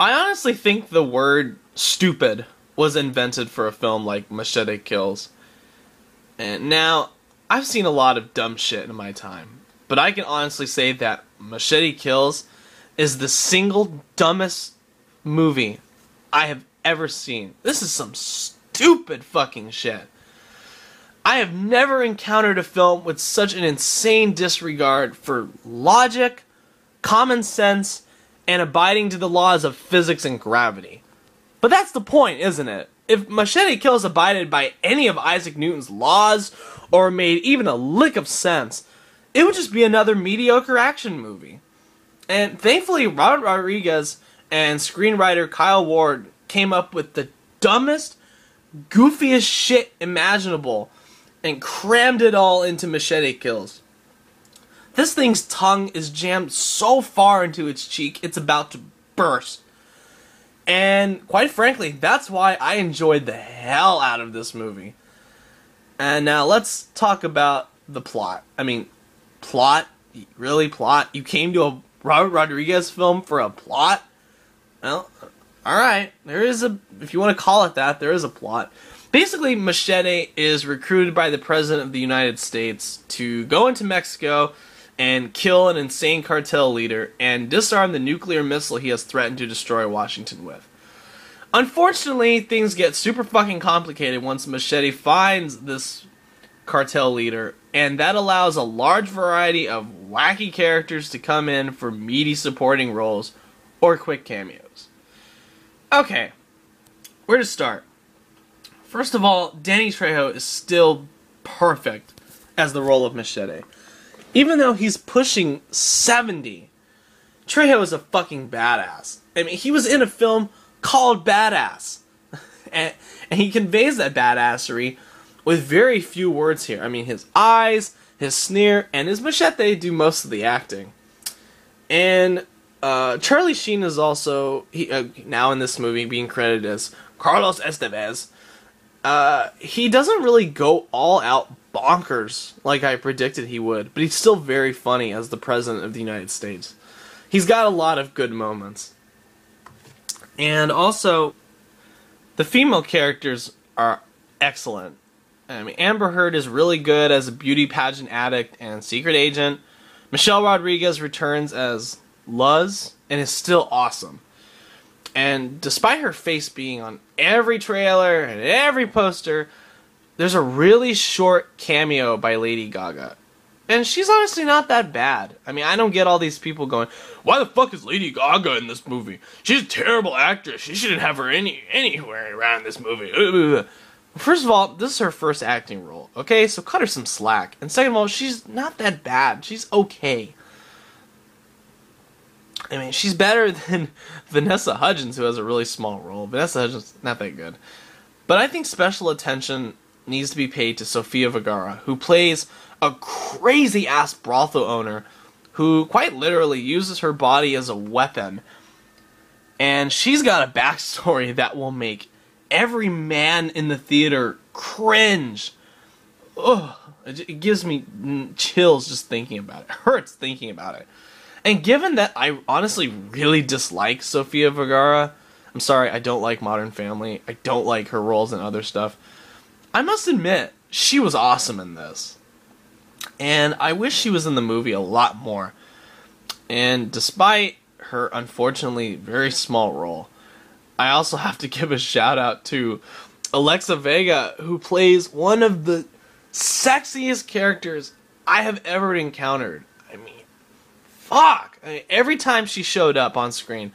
I honestly think the word stupid was invented for a film like Machete Kills. And now, I've seen a lot of dumb shit in my time, but I can honestly say that Machete Kills is the single dumbest movie I have ever seen. This is some stupid fucking shit. I have never encountered a film with such an insane disregard for logic, common sense, and abiding to the laws of physics and gravity. But that's the point, isn't it? If Machete Kills abided by any of Isaac Newton's laws, or made even a lick of sense, it would just be another mediocre action movie. And thankfully, Robert Rodriguez and screenwriter Kyle Ward came up with the dumbest, goofiest shit imaginable, and crammed it all into Machete Kills. This thing's tongue is jammed so far into its cheek, it's about to burst. And quite frankly, that's why I enjoyed the hell out of this movie. And now let's talk about the plot. I mean, plot? Really, plot? You came to a Robert Rodriguez film for a plot? Well, alright, there is a, if you want to call it that, there is a plot. Basically, Machete is recruited by the President of the United States to go into Mexico and kill an insane cartel leader and disarm the nuclear missile he has threatened to destroy Washington with. Unfortunately, things get super fucking complicated once Machete finds this cartel leader, and that allows a large variety of wacky characters to come in for meaty supporting roles or quick cameos. Okay, where to start? First of all, Danny Trejo is still perfect as the role of Machete. Even though he's pushing 70, Trejo is a fucking badass. I mean, he was in a film called Badass. and he conveys that badassery with very few words here. I mean, his eyes, his sneer, and his machete do most of the acting. And Charlie Sheen is also, now in this movie, being credited as Carlos Estevez. He doesn't really go all out bonkers like I predicted he would, but he's still very funny as the President of the United States. He's got a lot of good moments. And also, the female characters are excellent. I mean, Amber Heard is really good as a beauty pageant addict and secret agent. Michelle Rodriguez returns as Luz and is still awesome. And despite her face being on every trailer and every poster, there's a really short cameo by Lady Gaga. And she's honestly not that bad. I mean, I don't get all these people going, why the fuck is Lady Gaga in this movie? She's a terrible actress. You shouldn't have her anywhere around this movie. First of all, this is her first acting role, okay? So cut her some slack. And second of all, she's not that bad. She's okay. I mean, she's better than Vanessa Hudgens, who has a really small role. Vanessa Hudgens, not that good. But I think special attention needs to be paid to Sofia Vergara, who plays a crazy-ass brothel owner who quite literally uses her body as a weapon. And she's got a backstory that will make every man in the theater cringe. Ugh, it gives me chills just thinking about it. It hurts thinking about it. And given that I honestly really dislike Sofia Vergara, I'm sorry, I don't like Modern Family, I don't like her roles and other stuff, I must admit, she was awesome in this. And I wish she was in the movie a lot more. And despite her unfortunately very small role, I also have to give a shout out to Alexa Vega, who plays one of the sexiest characters I have ever encountered. I mean, fuck! I mean, every time she showed up on screen,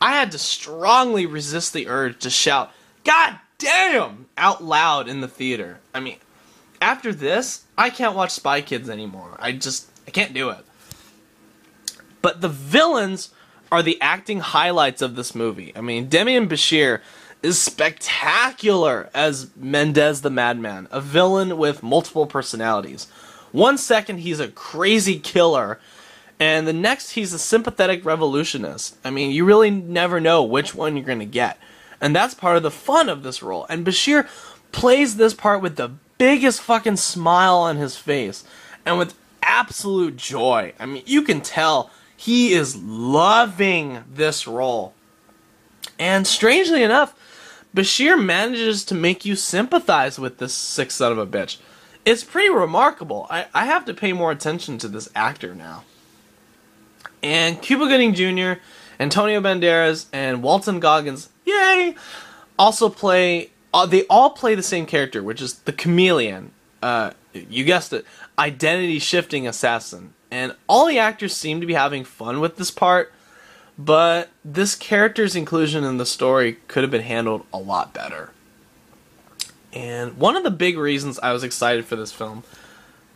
I had to strongly resist the urge to shout, "God damn!" out loud in the theater. I mean, after this, I can't watch Spy Kids anymore. I can't do it. But the villains are the acting highlights of this movie. I mean, Demian Bashir is spectacular as Mendez the Madman, a villain with multiple personalities. One second he's a crazy killer, and the next he's a sympathetic revolutionist. I mean, you really never know which one you're going to get. And that's part of the fun of this role. And Bashir plays this part with the biggest fucking smile on his face, and with absolute joy. I mean, you can tell he is loving this role. And strangely enough, Bashir manages to make you sympathize with this sick son of a bitch. It's pretty remarkable. I have to pay more attention to this actor now. And Cuba Gooding Jr., Antonio Banderas, and Walton Goggins, yay, also play... they all play the same character, which is the chameleon. You guessed it, identity-shifting assassin. And all the actors seem to be having fun with this part, but this character's inclusion in the story could have been handled a lot better. And one of the big reasons I was excited for this film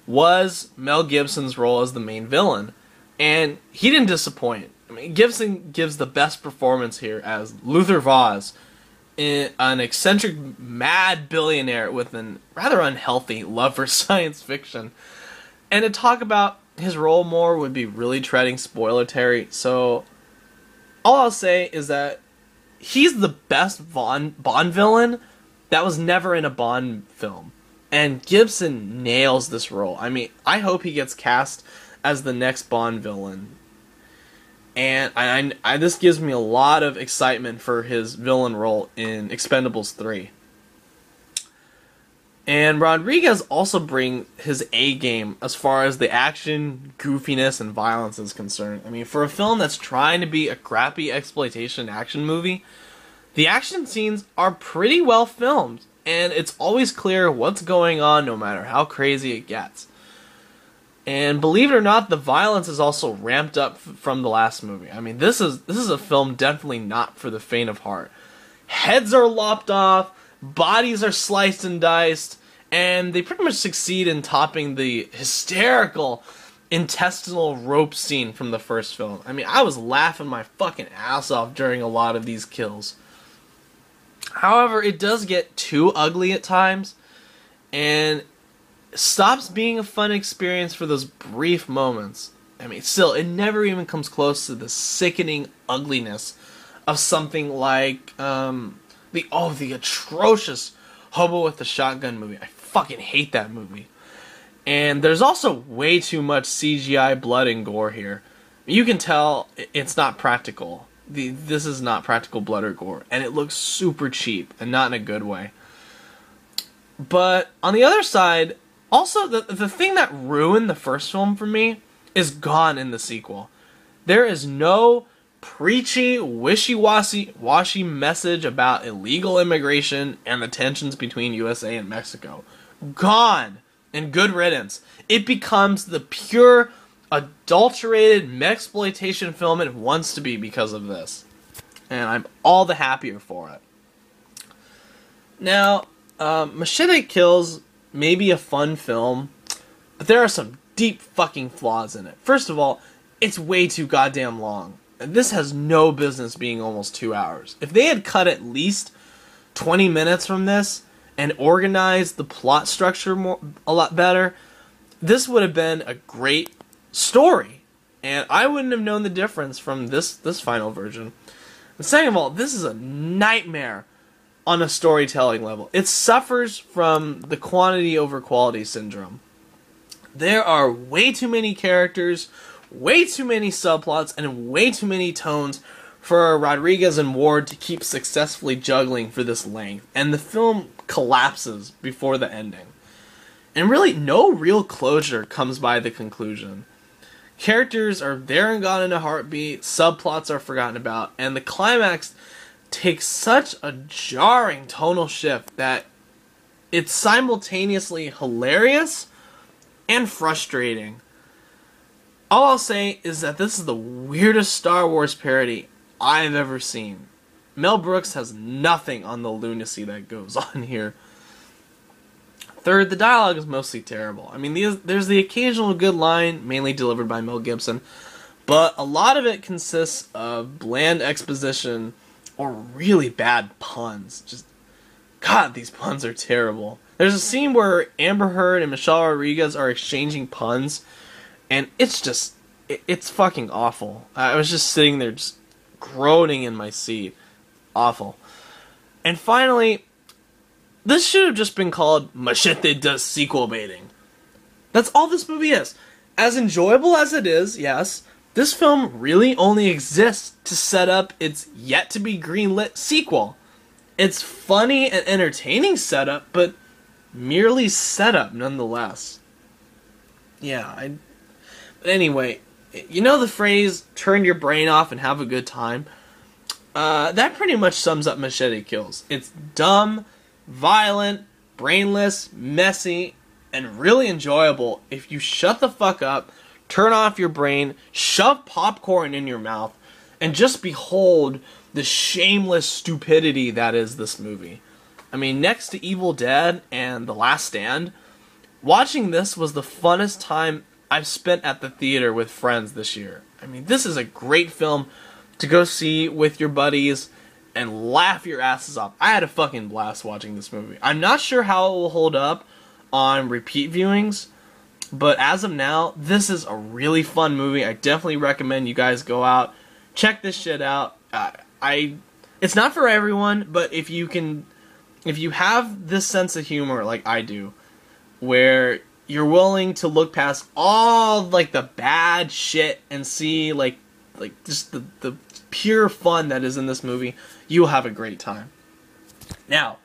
was Mel Gibson's role as the main villain. And he didn't disappoint. I mean, Gibson gives the best performance here as Luther Vaz, an eccentric mad billionaire with an rather unhealthy love for science fiction. And to talk about his role more would be really treading spoiler-terry, so all I'll say is that he's the best Bond villain that was never in a Bond film. And Gibson nails this role. I mean, I hope he gets cast as the next Bond villain. And this gives me a lot of excitement for his villain role in Expendables 3. And Rodriguez also brings his A-game as far as the action, goofiness, and violence is concerned. I mean, for a film that's trying to be a crappy exploitation action movie, the action scenes are pretty well filmed, and it's always clear what's going on no matter how crazy it gets. And believe it or not, the violence is also ramped up from the last movie. I mean, this is a film definitely not for the faint of heart. Heads are lopped off, bodies are sliced and diced, and they pretty much succeed in topping the hysterical intestinal rope scene from the first film. I mean, I was laughing my fucking ass off during a lot of these kills. However, it does get too ugly at times, and stops being a fun experience for those brief moments. I mean, still, it never even comes close to the sickening ugliness of something like the atrocious Hobo with the Shotgun movie. I fucking hate that movie. And there's also way too much CGI blood and gore here. You can tell it's not practical. This is not practical blood or gore, and it looks super cheap, and not in a good way. But on the other side, also the thing that ruined the first film for me is gone in the sequel. There is no preachy, wishy-washy message about illegal immigration and the tensions between USA and Mexico. Gone! And good riddance. It becomes the pure, adulterated mexploitation film it wants to be because of this. And I'm all the happier for it. Now, Machete Kills may be a fun film, but there are some deep fucking flaws in it. First of all, it's way too goddamn long. And this has no business being almost 2 hours. If they had cut at least 20 minutes from this and organized the plot structure a lot better, this would have been a great story. And I wouldn't have known the difference from this final version. And second of all, this is a nightmare on a storytelling level. It suffers from the quantity over quality syndrome. There are way too many characters, way too many subplots, and way too many tones for Rodriguez and Ward to keep successfully juggling for this length, and the film collapses before the ending. And really, no real closure comes by the conclusion. Characters are there and gone in a heartbeat, subplots are forgotten about, and the climax takes such a jarring tonal shift that it's simultaneously hilarious and frustrating. All I'll say is that this is the weirdest Star Wars parody I've ever seen. Mel Brooks has nothing on the lunacy that goes on here. Third, the dialogue is mostly terrible. I mean, there's the occasional good line, mainly delivered by Mel Gibson, but a lot of it consists of bland exposition or really bad puns. Just, God, these puns are terrible. There's a scene where Amber Heard and Michelle Rodriguez are exchanging puns, and it's just, it's fucking awful. I was just sitting there just groaning in my seat. Awful. And finally, this should have just been called Machete does sequel baiting. That's all this movie is. As enjoyable as it is, yes, this film really only exists to set up its yet-to-be greenlit sequel. It's funny and entertaining setup, but merely setup nonetheless. Yeah, But anyway, you know the phrase, turn your brain off and have a good time? That pretty much sums up Machete Kills. It's dumb, violent, brainless, messy, and really enjoyable if you shut the fuck up, turn off your brain, shove popcorn in your mouth, and just behold the shameless stupidity that is this movie. I mean, next to Evil Dead and The Last Stand, watching this was the funnest time I've spent at the theater with friends this year. I mean, this is a great film to go see with your buddies and laugh your asses off. I had a fucking blast watching this movie. I'm not sure how it will hold up on repeat viewings, but as of now, this is a really fun movie. I definitely recommend you guys go out, check this shit out. It's not for everyone, but if you have this sense of humor like I do, where you're willing to look past all like the bad shit and see like just the pure fun that is in this movie, you will have a great time. Now,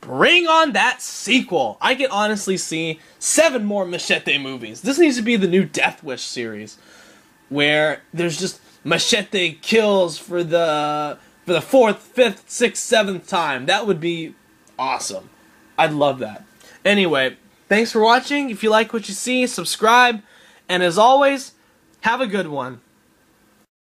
bring on that sequel. I can honestly see 7 more Machete movies. This needs to be the new Death Wish series, where there's just Machete Kills for the 4th, 5th, 6th, 7th time. That would be awesome. I'd love that. Anyway, thanks for watching. If you like what you see, subscribe. And as always, have a good one.